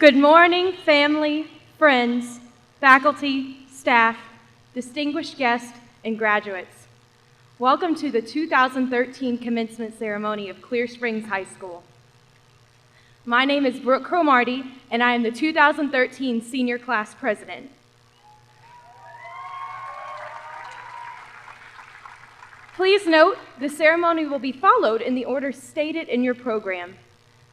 Good morning, family, friends, faculty, staff, distinguished guests, and graduates. Welcome to the 2013 commencement ceremony of Clear Springs High School. My name is Brooke Cromartie, and I am the 2013 senior class president. Please note, the ceremony will be followed in the order stated in your program.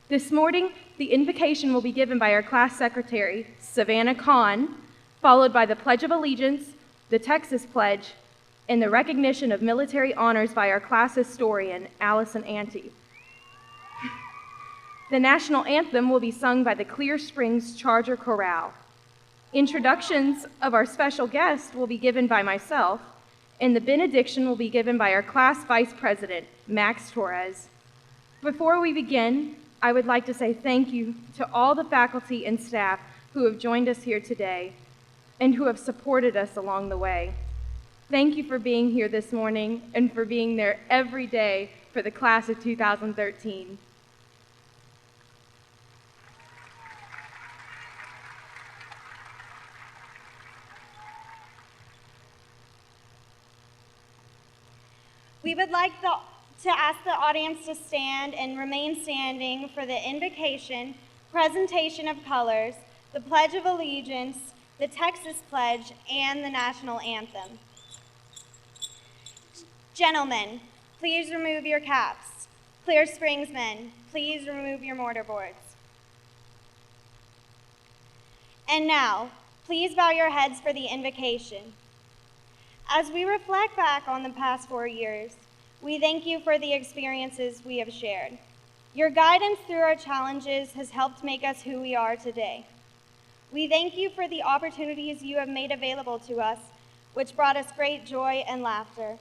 This morning, the invocation will be given by our class secretary, Savannah Kahn, followed by the Pledge of Allegiance, the Texas Pledge, and the recognition of military honors by our class historian, Allison Ante. The national anthem will be sung by the Clear Springs Charger Chorale. Introductions of our special guest will be given by myself, and the benediction will be given by our class vice president, Max Torres. Before we begin, I would like to say thank you to all the faculty and staff who have joined us here today and who have supported us along the way. Thank you for being here this morning and for being there every day for the class of 2013. We would like to ask the audience to stand and remain standing for the invocation, presentation of colors, the Pledge of Allegiance, the Texas Pledge, and the national anthem. Gentlemen, please remove your caps. Clear Springs men, please remove your mortarboards. And now, please bow your heads for the invocation. As we reflect back on the past 4 years, we thank you for the experiences we have shared. Your guidance through our challenges has helped make us who we are today. We thank you for the opportunities you have made available to us, which brought us great joy and laughter.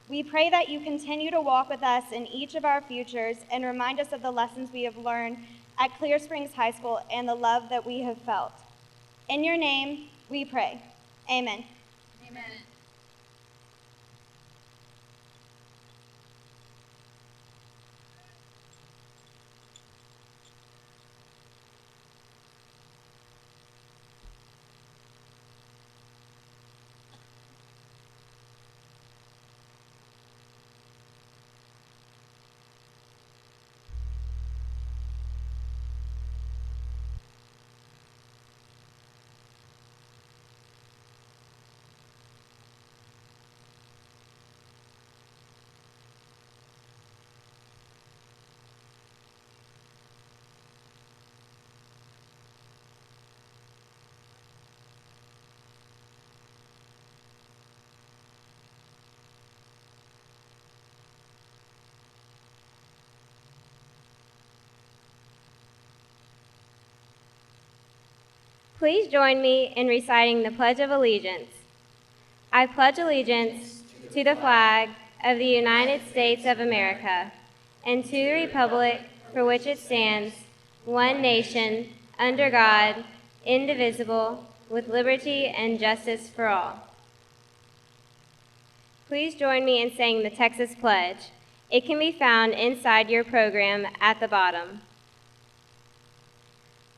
We pray that you continue to walk with us in each of our futures and remind us of the lessons we have learned at Clear Springs High School and the love that we have felt. In your name, we pray. Amen. Amen. Please join me in reciting the Pledge of Allegiance. I pledge allegiance to the flag of the United States of America and to the republic for which it stands, one nation, under God, indivisible, with liberty and justice for all. Please join me in saying the Texas Pledge. It can be found inside your program at the bottom.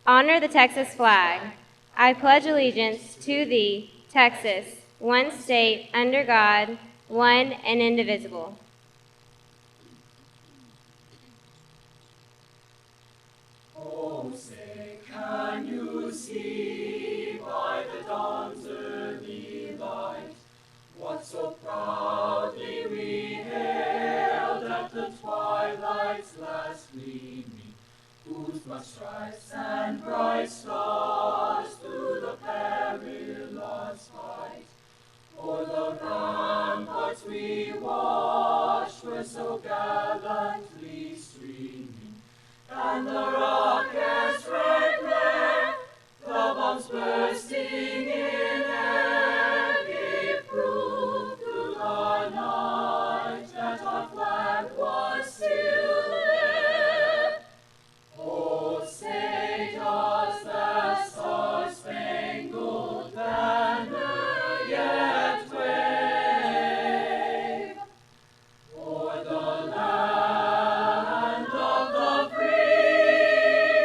Honor the Texas flag. I pledge allegiance to thee, Texas, one state, under God, one and indivisible. Oh, say, can you see by the dawn's early light what so proudly we hailed at the twilight's last gleaming, whose much stripes and bright stars through the perilous fight o'er the ramparts we watched were so gallantly streaming, and the rocket's red glare, the bombs bursting in air, gave proof through the night that our flag was still there. Oh, say does the star-spangled banner yet wave o'er the land of the free?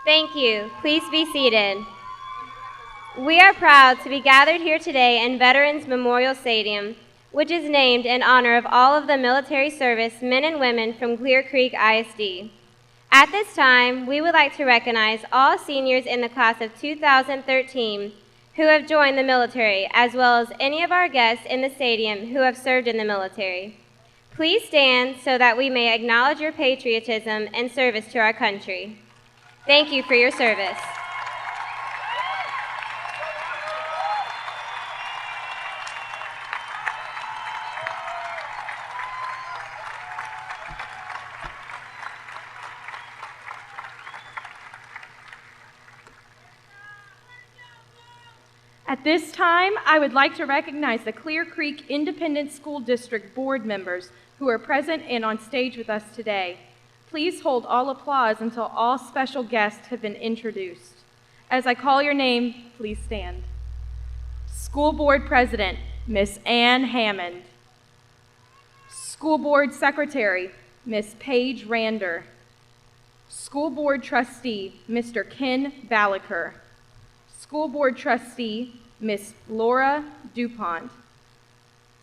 Thank you. Please be seated. We are proud to be gathered here today in Veterans Memorial Stadium, which is named in honor of all of the military service men and women from Clear Creek ISD. At this time, we would like to recognize all seniors in the class of 2013 who have joined the military, as well as any of our guests in the stadium who have served in the military. Please stand so that we may acknowledge your patriotism and service to our country. Thank you for your service. At this time, I would like to recognize the Clear Creek Independent School District board members who are present and on stage with us today. Please hold all applause until all special guests have been introduced. As I call your name, please stand. School Board President, Miss Ann Hammond. School Board Secretary, Miss Paige Rander. School Board Trustee, Mr. Ken Ballaker. School Board Trustee, Miss Laura DuPont.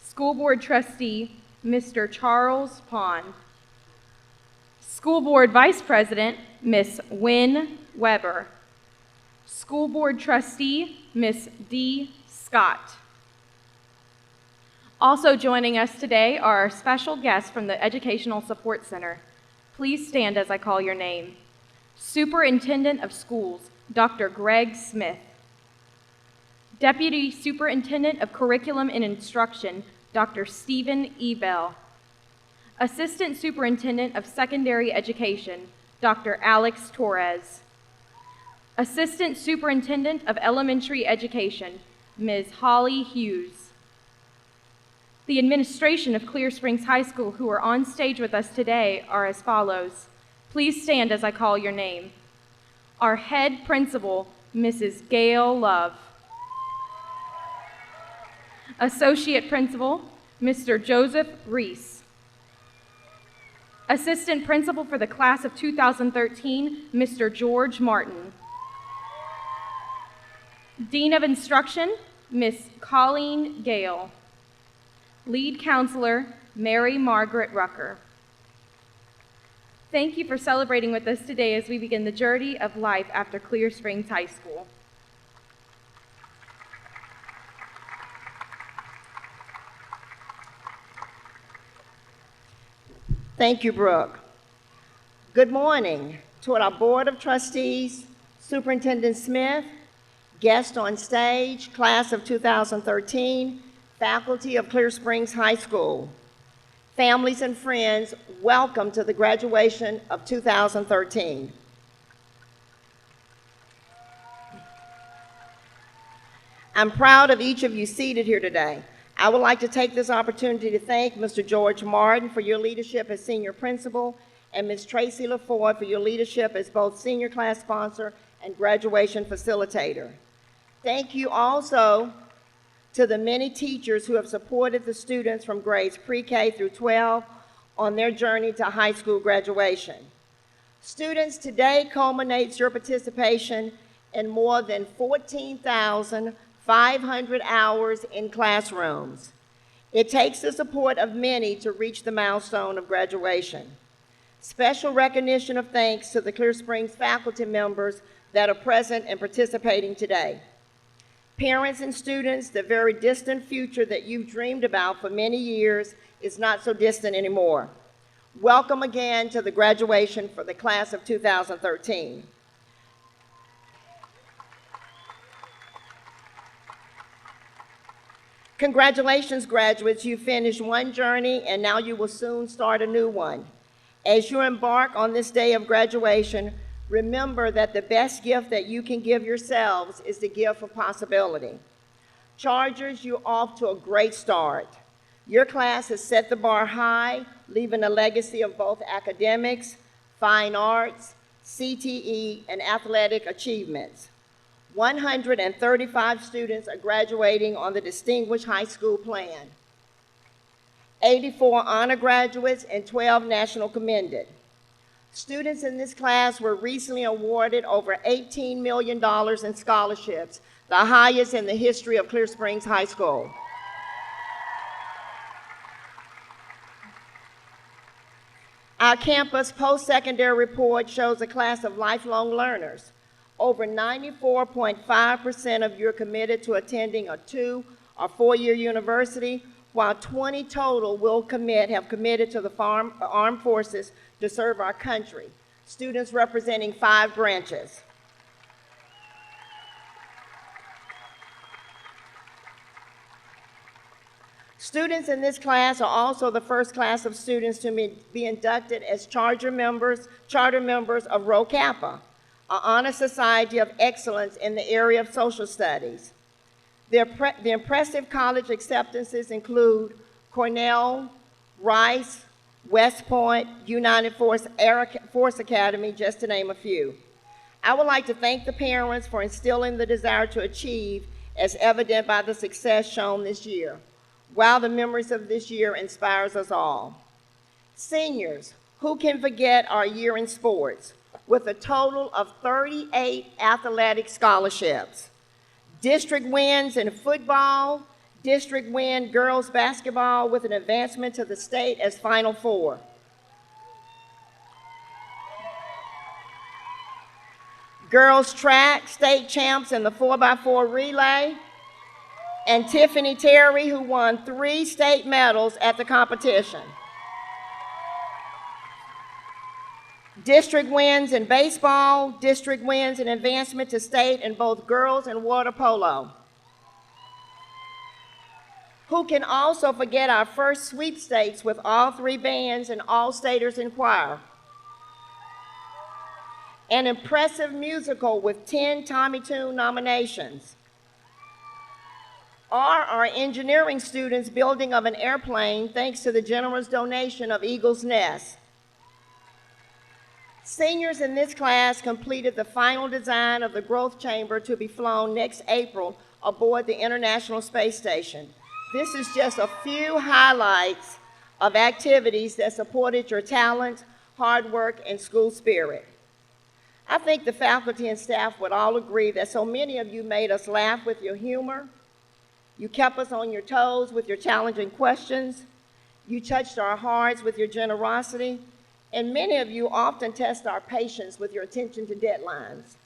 School Board Trustee, Mr. Charles Pond. School Board Vice President, Miss Wynne Weber. School Board Trustee, Miss D. Scott. Also joining us today are our special guests from the Educational Support Center. Please stand as I call your name. Superintendent of Schools, Dr. Greg Smith. Deputy Superintendent of Curriculum and Instruction, Dr. Stephen Ebell. Assistant Superintendent of Secondary Education, Dr. Alex Torres. Assistant Superintendent of Elementary Education, Ms. Holly Hughes. The administration of Clear Springs High School who are on stage with us today are as follows. Please stand as I call your name. Our head principal, Mrs. Gail Love. Associate Principal, Mr. Joseph Reese. Assistant Principal for the class of 2013, Mr. George Martin. Dean of Instruction, Miss Colleen Gale. Lead Counselor, Mary Margaret Rucker. Thank you for celebrating with us today as we begin the journey of life after Clear Springs High School. Thank you, Brooke. Good morning to our Board of Trustees, Superintendent Smith, guests on stage, class of 2013, faculty of Clear Springs High School. Families and friends, welcome to the graduation of 2013. I'm proud of each of you seated here today. I would like to take this opportunity to thank Mr. George Martin for your leadership as senior principal and Ms. Tracy LaFord for your leadership as both senior class sponsor and graduation facilitator. Thank you also to the many teachers who have supported the students from grades pre-K through 12 on their journey to high school graduation. Students, today culminates your participation in more than 14,500 hours in classrooms. It takes the support of many to reach the milestone of graduation. Special recognition of thanks to the Clear Springs faculty members that are present and participating today. Parents and students, the very distant future that you've dreamed about for many years is not so distant anymore. Welcome again to the graduation for the class of 2013. Congratulations, graduates. You finished one journey and now you will soon start a new one. As you embark on this day of graduation, remember that the best gift that you can give yourselves is the gift of possibility. Chargers, you're off to a great start. Your class has set the bar high, leaving a legacy of both academics, fine arts, CTE, and athletic achievements. 135 students are graduating on the Distinguished High School Plan. 84 honor graduates and 12 national commended. Students in this class were recently awarded over $18 million in scholarships, the highest in the history of Clear Springs High School. Our campus post-secondary report shows a class of lifelong learners. Over 94.5% of you are committed to attending a 2- or 4-year university, while 20 total have committed to the armed forces to serve our country, students representing 5 branches. Students in this class are also the first class of students to be inducted as charter members of Rho Kappa, an honor society of excellence in the area of social studies. The impressive college acceptances include Cornell, Rice, West Point, United Force Academy, just to name a few. I would like to thank the parents for instilling the desire to achieve, as evident by the success shown this year. Wow, the memories of this year inspires us all. Seniors, who can forget our year in sports, with a total of 38 athletic scholarships. District wins in football, district win girls basketball with an advancement to the state as Final Four. Girls track, state champs in the 4x4 relay, and Tiffany Terry, who won 3 state medals at the competition. District wins in baseball, district wins in advancement to state in both girls and water polo. Who can also forget our first sweepstakes with all 3 bands and all-staters in choir? An impressive musical with 10 Tommy Tune nominations. Or our engineering students building of an airplane thanks to the generous donation of Eagle's Nest. Seniors in this class completed the final design of the growth chamber to be flown next April aboard the International Space Station. This is just a few highlights of activities that supported your talent, hard work, and school spirit. I think the faculty and staff would all agree that so many of you made us laugh with your humor. You kept us on your toes with your challenging questions. You touched our hearts with your generosity. And many of you often test our patience with your attention to deadlines.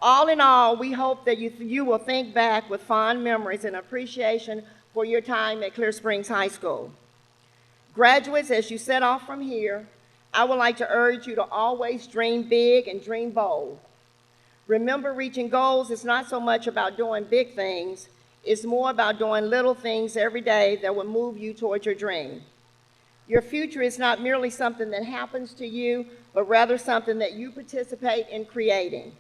All in all, we hope that you will think back with fond memories and appreciation for your time at Clear Springs High School. Graduates, as you set off from here, I would like to urge you to always dream big and dream bold. Remember, reaching goals is not so much about doing big things, it's more about doing little things every day that will move you towards your dream. Your future is not merely something that happens to you, but rather something that you participate in creating.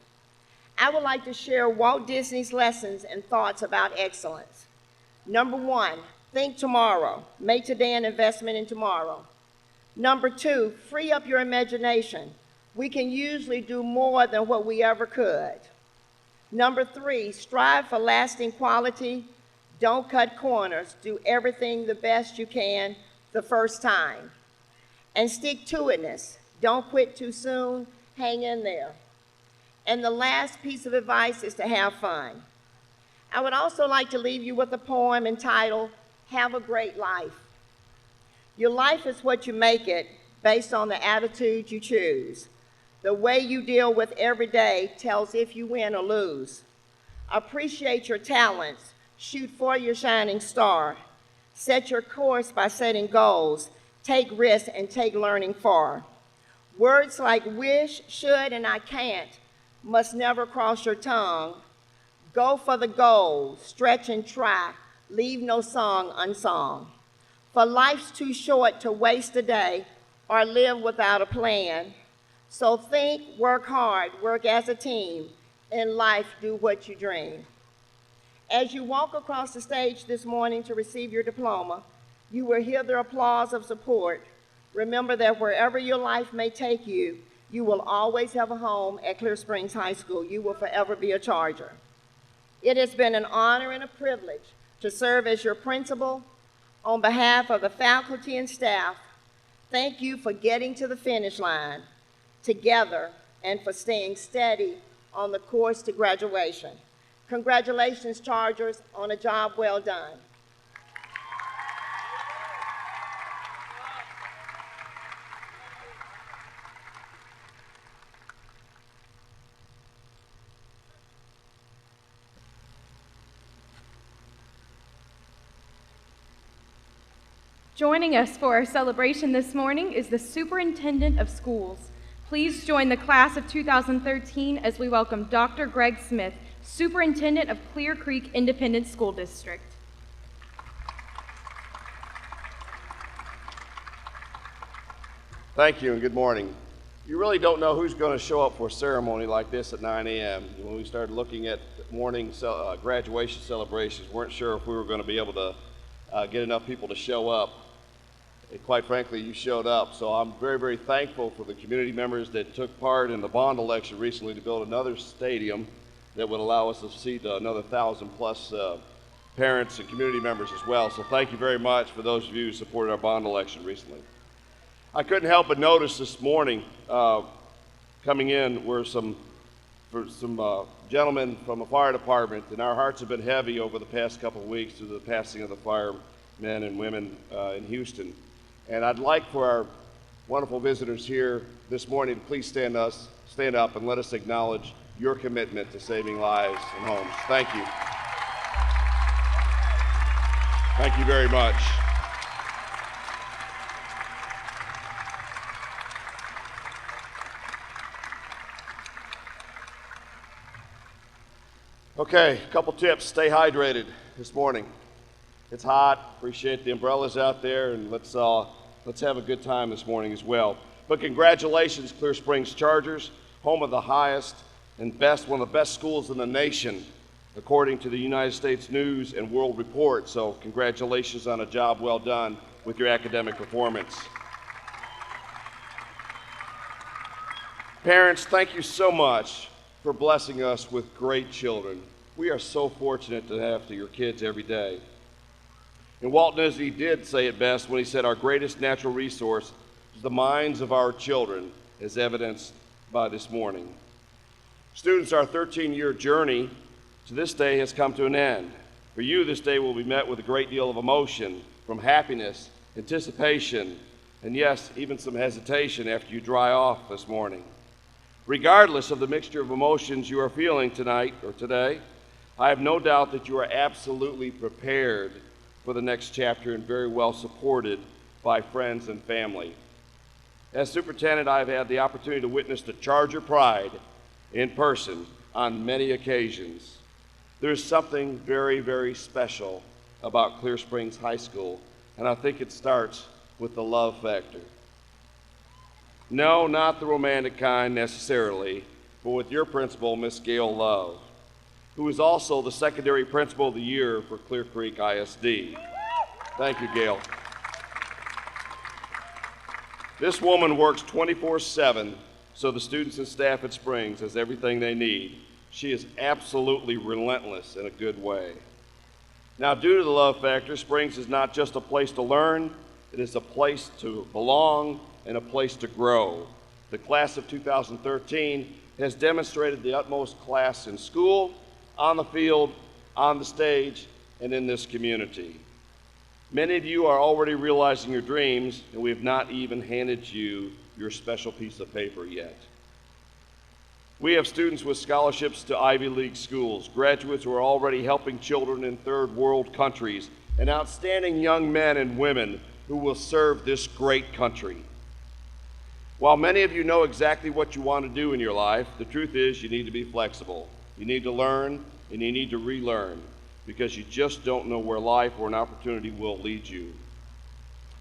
I would like to share Walt Disney's lessons and thoughts about excellence. Number 1, think tomorrow. Make today an investment in tomorrow. Number 2, free up your imagination. We can usually do more than what we ever could. Number 3, strive for lasting quality. Don't cut corners. Do everything the best you can the first time. And stick-to-itness. Don't quit too soon. Hang in there. And the last piece of advice is to have fun. I would also like to leave you with a poem entitled, Have a Great Life. Your life is what you make it based on the attitude you choose. The way you deal with every day tells if you win or lose. Appreciate your talents. Shoot for your shining star. Set your course by setting goals. Take risks and take learning far. Words like wish, should, and I can't must never cross your tongue. Go for the goal. Stretch and try. Leave no song unsung. For life's too short to waste a day or live without a plan. So think, work hard, work as a team. In life, do what you dream. As you walk across the stage this morning to receive your diploma, you will hear the applause of support. Remember that wherever your life may take you, you will always have a home at Clear Springs High School. You will forever be a Charger. It has been an honor and a privilege to serve as your principal. On behalf of the faculty and staff, Thank you for getting to the finish line together and for staying steady on the course to graduation. Congratulations, Chargers, on a job well done. Joining us for our celebration this morning is the Superintendent of Schools. Please join the class of 2013 as we welcome Dr. Greg Smith, Superintendent of Clear Creek Independent School District. Thank you and good morning. You really don't know who's going to show up for a ceremony like this at 9 a.m. When we started looking at morning graduation celebrations, weren't sure if we were going to be able to get enough people to show up. And quite frankly, you showed up. So I'm very, very thankful for the community members that took part in the bond election recently to build another stadium that would allow us to seat another 1,000+ parents and community members as well. So thank you very much for those of you who supported our bond election recently. I couldn't help but notice this morning coming in were some gentlemen from a fire department, and our hearts have been heavy over the past couple of weeks due to the passing of the firemen and women in Houston. And I'd like for our wonderful visitors here this morning to please stand up and let us acknowledge your commitment to saving lives and homes. Thank you. Thank you very much. Okay, a couple tips. Stay hydrated this morning. It's hot. Appreciate the umbrellas out there, and let's have a good time this morning as well. But congratulations, Clear Springs Chargers, home of the highest and best, one of the best schools in the nation, according to the United States News and World Report. So congratulations on a job well done with your academic performance. Parents, thank you so much for blessing us with great children. We are so fortunate to have your kids every day. And Walt Disney did say it best when he said our greatest natural resource is the minds of our children, as evidenced by this morning. Students, our 13-year journey to this day has come to an end. For you, this day will be met with a great deal of emotion, from happiness, anticipation, and yes, even some hesitation after you dry off this morning. Regardless of the mixture of emotions you are feeling tonight or today, I have no doubt that you are absolutely prepared for the next chapter and very well supported by friends and family. As superintendent, I've had the opportunity to witness the Charger pride in person on many occasions. There's something very, very special about Clear Springs High School, and I think it starts with the love factor. No, not the romantic kind necessarily, but with your principal, Miss Gail Love, who is also the secondary principal of the year for Clear Creek ISD. Thank you, Gail. This woman works 24/7, so the students and staff at Springs has everything they need. She is absolutely relentless in a good way. Now, due to the love factor, Springs is not just a place to learn, it is a place to belong and a place to grow. The class of 2013 has demonstrated the utmost class in school, on the field, on the stage, and in this community. Many of you are already realizing your dreams, and we have not even handed you your special piece of paper yet. We have students with scholarships to Ivy League schools, graduates who are already helping children in third world countries, and outstanding young men and women who will serve this great country. While many of you know exactly what you want to do in your life, the truth is you need to be flexible. You need to learn and you need to relearn because you just don't know where life or an opportunity will lead you.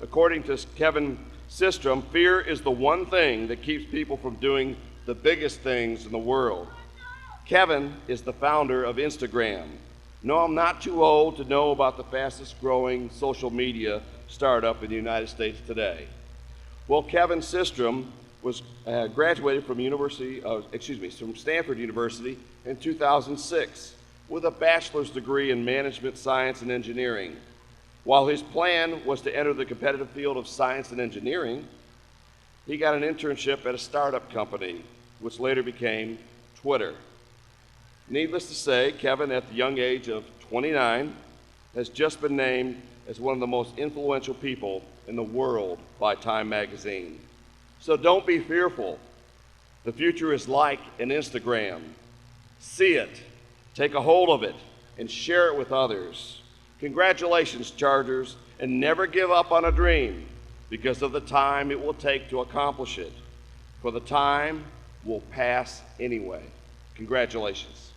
According to Kevin Systrom, fear is the one thing that keeps people from doing the biggest things in the world. Kevin is the founder of Instagram. No, I'm not too old to know about the fastest growing social media startup in the United States today. Well, Kevin Systrom was graduated from Stanford University in 2006 with a bachelor's degree in management science and engineering. While his plan was to enter the competitive field of science and engineering, He got an internship at a startup company, which later became Twitter. Needless to say, Kevin, at the young age of 29, has just been named as one of the most influential people in the world by Time magazine. So don't be fearful. The future is like an Instagram. See it, take a hold of it, and share it with others. Congratulations, Chargers, and never give up on a dream because of the time it will take to accomplish it. For the time will pass anyway. Congratulations.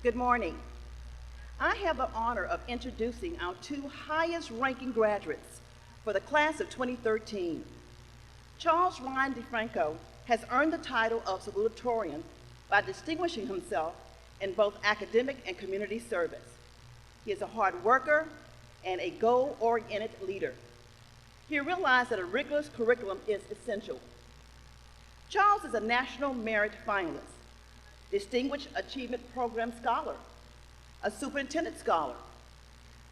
Good morning. I have the honor of introducing our two highest ranking graduates for the class of 2013. Charles Ryan DeFranco has earned the title of salutatorian by distinguishing himself in both academic and community service. He is a hard worker and a goal-oriented leader. He realized that a rigorous curriculum is essential. Charles is a National Merit Finalist, Distinguished Achievement Program Scholar, a Superintendent Scholar,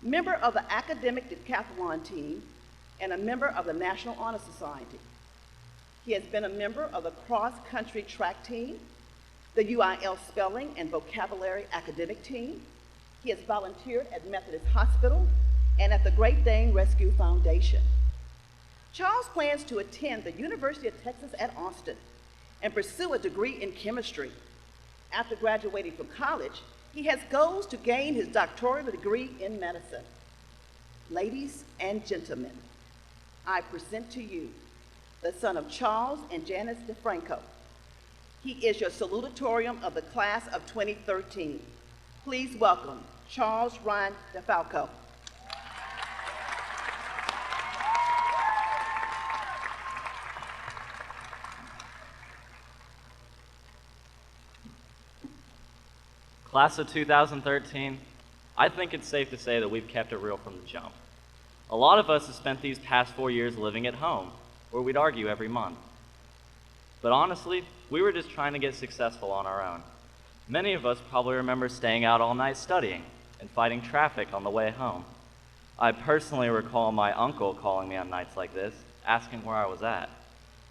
member of the Academic Decathlon Team, and a member of the National Honor Society. He has been a member of the Cross-Country Track Team, the UIL Spelling and Vocabulary Academic Team. He has volunteered at Methodist Hospital and at the Great Dane Rescue Foundation. Charles plans to attend the University of Texas at Austin and pursue a degree in chemistry. After graduating from college, he has goals to gain his doctoral degree in medicine. Ladies and gentlemen, I present to you the son of Charles and Janice DeFranco. He is your salutatorian of the class of 2013. Please welcome Charles Ryan DeFalco. Class of 2013, I think it's safe to say that we've kept it real from the jump. A lot of us have spent these past 4 years living at home, where we'd argue every month. But honestly, we were just trying to get successful on our own. Many of us probably remember staying out all night studying and fighting traffic on the way home. I personally recall my uncle calling me on nights like this, asking where I was at.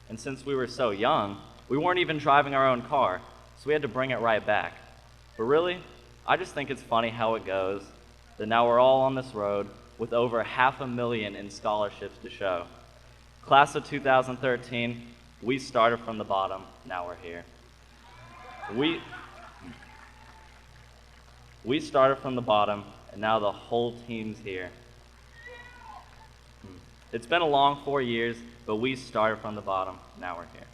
And since we were so young, we weren't even driving our own car, so we had to bring it right back. But really, I just think it's funny how it goes, that now we're all on this road with over 500,000 in scholarships to show. Class of 2013, we started from the bottom, now we're here. We started from the bottom, and now the whole team's here. It's been a long 4 years, but we started from the bottom, now we're here.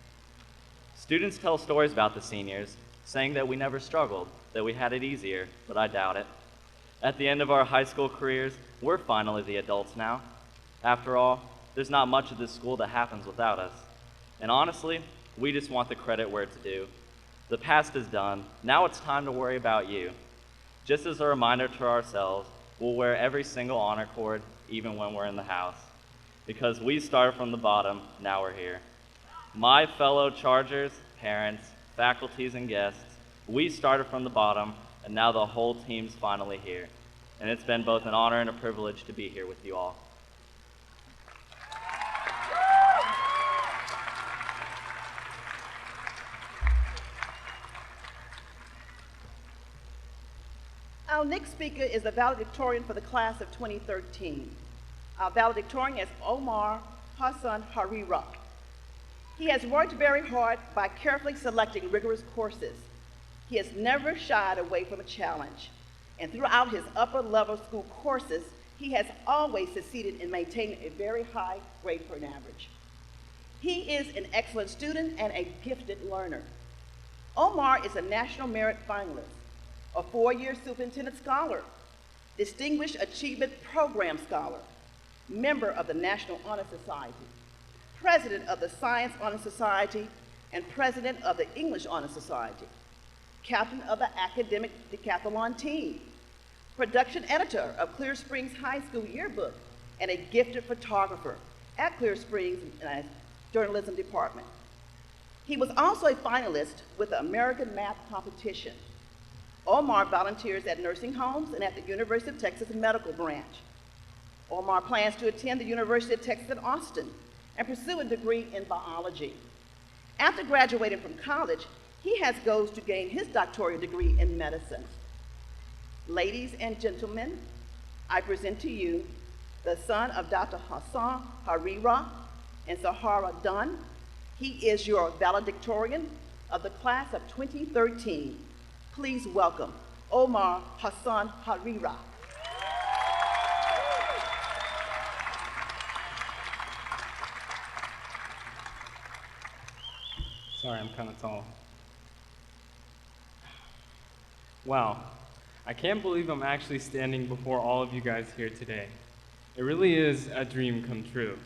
Students tell stories about the seniors, saying that we never struggled, that we had it easier, but I doubt it. At the end of our high school careers, we're finally the adults now. After all, there's not much of this school that happens without us. And honestly, we just want the credit where it's due. The past is done, now it's time to worry about you. Just as a reminder to ourselves, we'll wear every single honor cord, even when we're in the house. Because we started from the bottom, now we're here. My fellow Chargers, parents, faculties, and guests, we started from the bottom, and now the whole team's finally here. And it's been both an honor and a privilege to be here with you all. Our next speaker is the valedictorian for the class of 2013. Our valedictorian is Omar Hassan Harira. He has worked very hard by carefully selecting rigorous courses. He has never shied away from a challenge, and throughout his upper-level school courses, he has always succeeded in maintaining a very high grade point average. He is an excellent student and a gifted learner. Omar is a National Merit Finalist, a 4-year Superintendent Scholar, Distinguished Achievement Program Scholar, member of the National Honor Society, President of the Science Honor Society, and President of the English Honor Society, Captain of the Academic Decathlon Team, Production Editor of Clear Springs High School Yearbook, and a gifted photographer at Clear Springs Journalism Department. He was also a finalist with the American Math Competition. Omar volunteers at nursing homes and at the University of Texas Medical Branch. Omar plans to attend the University of Texas at Austin and pursue a degree in biology. After graduating from college, he has goals to gain his doctoral degree in medicine. Ladies and gentlemen, I present to you the son of Dr. Hassan Harira and Sahara Dunn. He is your valedictorian of the class of 2013. Please welcome Omar Hassan Harira. Sorry, I'm kind of tall. Wow, I can't believe I'm actually standing before all of you guys here today. It really is a dream come true.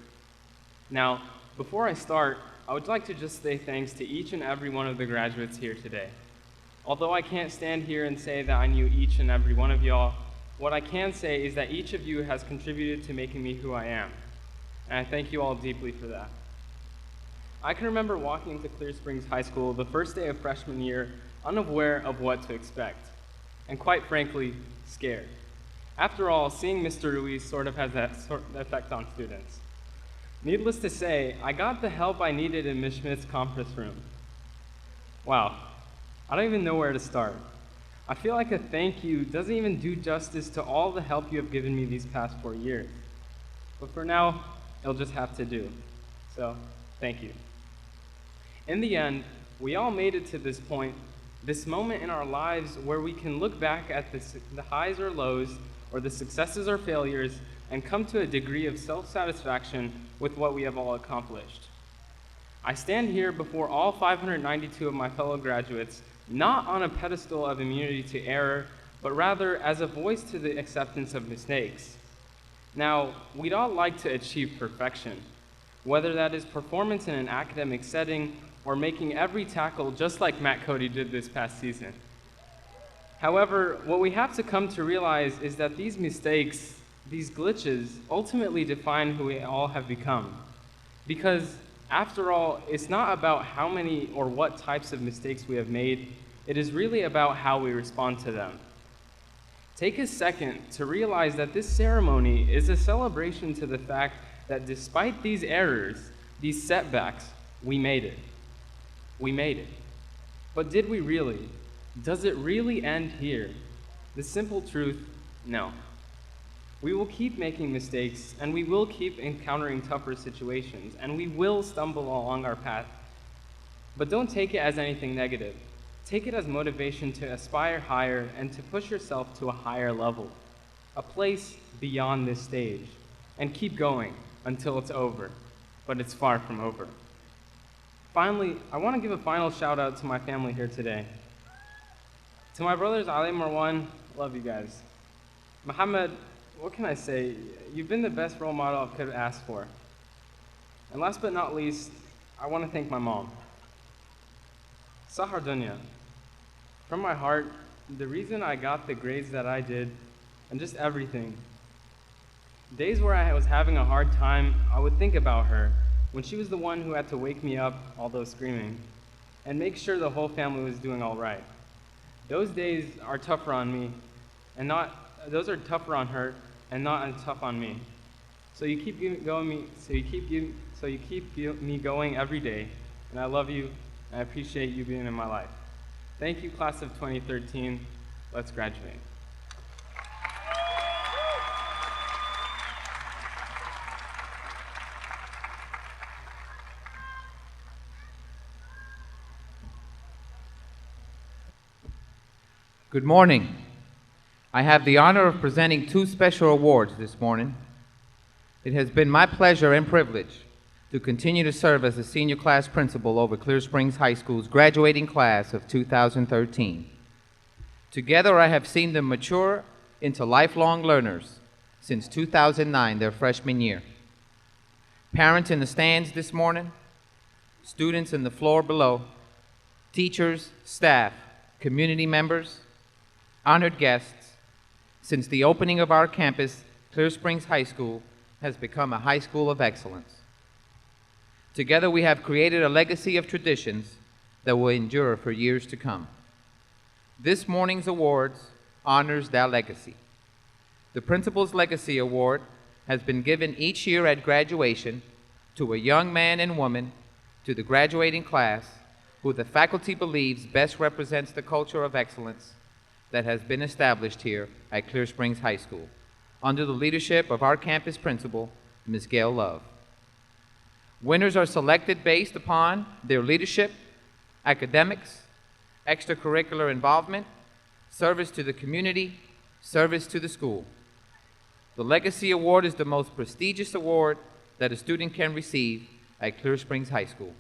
Now, before I start, I would like to just say thanks to each and every one of the graduates here today. Although I can't stand here and say that I knew each and every one of y'all, what I can say is that each of you has contributed to making me who I am, and I thank you all deeply for that. I can remember walking into Clear Springs High School the first day of freshman year, unaware of what to expect, and quite frankly, scared. After all, seeing Mr. Ruiz sort of has that effect on students. Needless to say, I got the help I needed in Ms. Schmidt's conference room. Wow, I don't even know where to start. I feel like a thank you doesn't even do justice to all the help you have given me these past 4 years. But for now, it'll just have to do. So, thank you. In the end, we all made it to this point, this moment in our lives where we can look back at the highs or lows, or the successes or failures, and come to a degree of self-satisfaction with what we have all accomplished. I stand here before all 592 of my fellow graduates, not on a pedestal of immunity to error, but rather as a voice to the acceptance of mistakes. Now, we'd all like to achieve perfection, whether that is performance in an academic setting or making every tackle just like Matt Cody did this past season. However, what we have to come to realize is that these mistakes, these glitches, ultimately define who we all have become. Because, after all, it's not about how many or what types of mistakes we have made, it is really about how we respond to them. Take a second to realize that this ceremony is a celebration to the fact that despite these errors, these setbacks, we made it. We made it. But did we really? Does it really end here? The simple truth, no. We will keep making mistakes, and we will keep encountering tougher situations, and we will stumble along our path. But don't take it as anything negative. Take it as motivation to aspire higher and to push yourself to a higher level, a place beyond this stage, and keep going until it's over, but it's far from over. Finally, I want to give a final shout out to my family here today. To my brothers Ali and Marwan, love you guys. Muhammad, what can I say? You've been the best role model I could have asked for. And last but not least, I want to thank my mom. Sahar Dunya. From my heart, the reason I got the grades that I did, and just everything. Days where I was having a hard time, I would think about her, when she was the one who had to wake me up, although screaming, and make sure the whole family was doing all right. Those days are tougher on me, and those are tougher on her, and not as tough on me. So you keep me going every day, and I love you, and I appreciate you being in my life. Thank you, class of 2013. Let's graduate. Good morning. I have the honor of presenting two special awards this morning. It has been my pleasure and privilege to continue to serve as the senior class principal over Clear Springs High School's graduating class of 2013. Together, I have seen them mature into lifelong learners since 2009, their freshman year. Parents in the stands this morning, students in the floor below, teachers, staff, community members, honored guests, since the opening of our campus, Clear Springs High School has become a high school of excellence. Together we have created a legacy of traditions that will endure for years to come. This morning's awards honors that legacy. The Principal's Legacy Award has been given each year at graduation to a young man and woman to the graduating class who the faculty believes best represents the culture of excellence that has been established here at Clear Springs High School under the leadership of our campus principal, Ms. Gail Love. Winners are selected based upon their leadership, academics, extracurricular involvement, service to the community, service to the school. The Legacy Award is the most prestigious award that a student can receive at Clear Springs High School.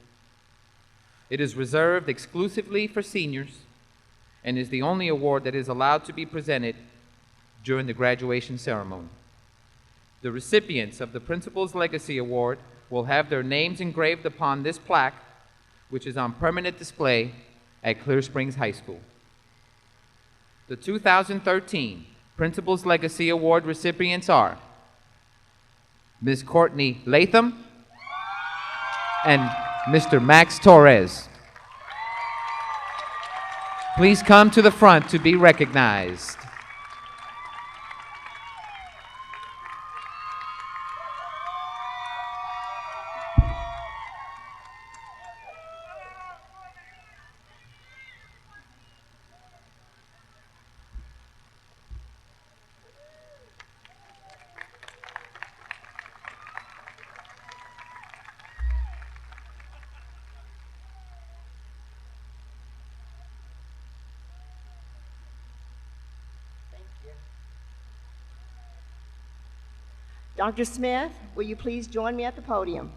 It is reserved exclusively for seniors and is the only award that is allowed to be presented during the graduation ceremony. The recipients of the Principal's Legacy Award will have their names engraved upon this plaque, which is on permanent display at Clear Springs High School. The 2013 Principal's Legacy Award recipients are Ms. Courtney Latham and Mr. Max Torres. Please come to the front to be recognized. Dr. Smith, will you please join me at the podium?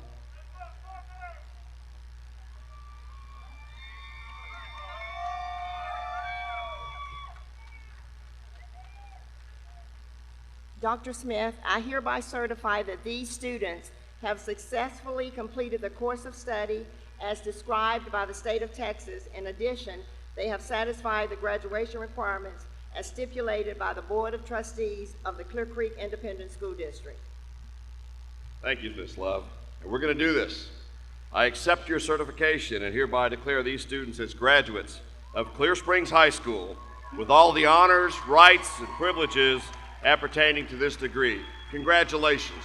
Dr. Smith, I hereby certify that these students have successfully completed the course of study as described by the state of Texas. In addition, they have satisfied the graduation requirements as stipulated by the Board of Trustees of the Clear Creek Independent School District. Thank you, Ms. Love. And we're going to do this. I accept your certification and hereby declare these students as graduates of Clear Springs High School with all the honors, rights, and privileges appertaining to this degree. Congratulations.